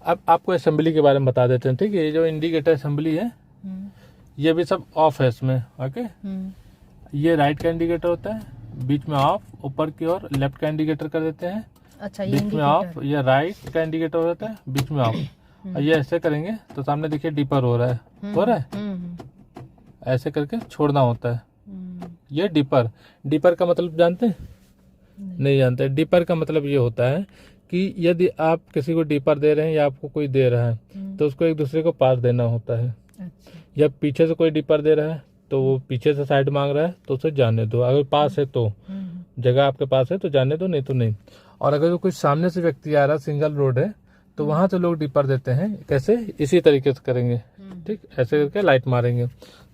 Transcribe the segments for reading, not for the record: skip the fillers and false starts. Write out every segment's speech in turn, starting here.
अब आपको असेंबली के बारे में बता देते हैं, ठीक है। ये जो इंडिकेटर असेंबली है ये भी सब ऑफ है इसमें, ओके। ये राइट का इंडिकेटर होता है, बीच में ऑफ, ऊपर की ओर लेफ्ट का इंडिकेटर कर देते हैं। अच्छा, ये बीच में ऑफ, ये राइट का इंडिकेटर हो जाता है, बीच में ऑफ। और ये ऐसे करेंगे तो सामने देखिए डिपर हो रहा है, हो रहा है। ऐसे करके छोड़ना होता है। ये डिपर का मतलब जानते हैं? नहीं जानते। डिपर का मतलब ये होता है कि यदि आप किसी को डिपर दे रहे हैं या आपको कोई दे रहा है तो उसको एक दूसरे को पास देना होता है। अच्छा। या पीछे से कोई डिपर दे रहा है तो वो पीछे से साइड मांग रहा है तो उसे जाने दो, अगर पास है तो जगह आपके पास है तो जाने दो, नहीं तो नहीं। और अगर कोई सामने से व्यक्ति आ रहा है, सिंगल रोड है, तो वहां से लोग डिपर देते हैं। कैसे? इसी तरीके से करेंगे, ठीक, ऐसे करके लाइट मारेंगे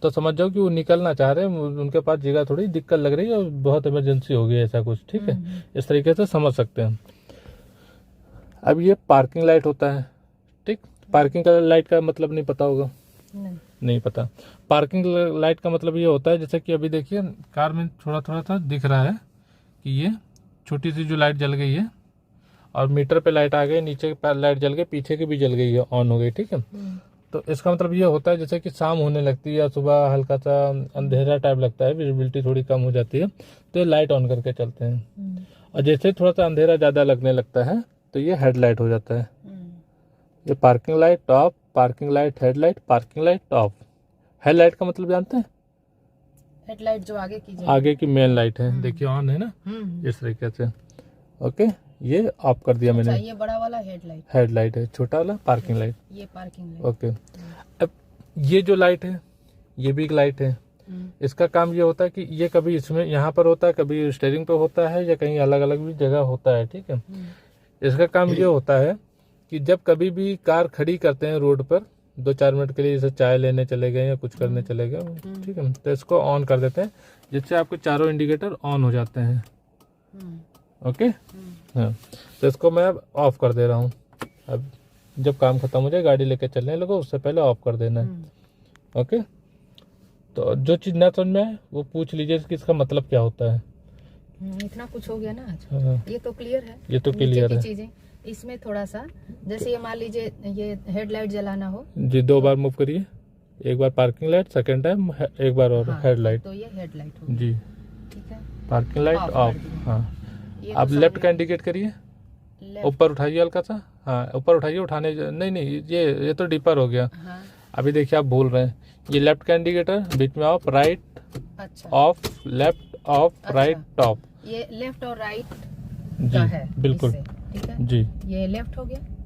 तो समझ जाओ कि वो निकलना चाह रहे हैं, उनके पास जगह थोड़ी दिक्कत लग रही है और बहुत इमरजेंसी हो गई, ऐसा कुछ, ठीक है। इस तरीके से समझ सकते हैं। अब ये पार्किंग लाइट होता है, ठीक। पार्किंग का लाइट का मतलब नहीं पता होगा? नहीं पता। पार्किंग लाइट का मतलब ये होता है, जैसे कि अभी देखिए कार में थोड़ा थोड़ा सा दिख रहा है कि ये छोटी सी जो लाइट जल गई है और मीटर पे लाइट आ गई, नीचे पे लाइट जल गई, पीछे की भी जल गई है, ऑन हो गई, ठीक है। तो इसका मतलब ये होता है जैसे कि शाम होने लगती है या सुबह हल्का सा अंधेरा टाइप लगता है, विजिबिलिटी थोड़ी कम हो जाती है, तो ये लाइट ऑन करके चलते हैं। और जैसे थोड़ा सा अंधेरा ज़्यादा लगने लगता है तो ये हेडलाइट हो जाता है। ये parking light of, parking light, headlight, parking light of. Headlight का मतलब जानते हैं? हेडलाइट जो आगे की मेन लाइट है, देखिए ऑन है ना, इस तरीके से, ओके। ये ऑफ कर दिया मैंने। ये बड़ा वाला हेडलाइट है, छोटा वाला पार्किंग लाइट, ये पार्किंग लाइट, ओके। अब ये जो लाइट है ये भी एक लाइट है। इसका काम ये होता है कि ये कभी इसमें यहाँ पर होता है, कभी स्टीयरिंग पे होता है, या कहीं अलग अलग भी जगह होता है, ठीक है। इसका काम ये होता है कि जब कभी भी कार खड़ी करते हैं रोड पर 2-4 मिनट के लिए, जैसे चाय लेने चले गए या कुछ करने चले गए, ठीक है, तो इसको ऑन कर देते हैं, जिससे आपके चारों इंडिकेटर ऑन हो जाते हैं, ओके। हाँ, तो इसको मैं अब ऑफ कर दे रहा हूँ। अब जब काम खत्म हो जाए, गाड़ी लेके चलने लगो, उससे पहले ऑफ कर देना है, ओके। तो जो चीज़ ना समझ में आए वो पूछ लीजिए कि इसका मतलब क्या होता है। इतना कुछ हो गया ना आज। हाँ, ये तो क्लियर है, ये तो क्लियर है। चीजें इसमें थोड़ा सा, जैसे ये मान लीजिए ये हेडलाइट जलाना हो जी, 2 बार मूव करिए, एक बार पार्किंग लाइट, सेकंड टाइम एक बार और हेडलाइट, तो ये हेडलाइट हो जी, ठीक है। Parking light of. हाँ, अब लेफ्ट का इंडिकेट करिए, ऊपर उठाइए हल्का सा, हाँ ऊपर उठाइए, उठाने नहीं, ये तो डिपर हो गया। अभी देखिए आप भूल रहे हैं, ये लेफ्ट का इंडिकेटर, बीच में ऑफ, राइट, अच्छा, of, left, of, right, top. ये लेफ्ट और राइट जी का है, बिल्कुल, ठीक है जी। ये लेफ्ट हो गया,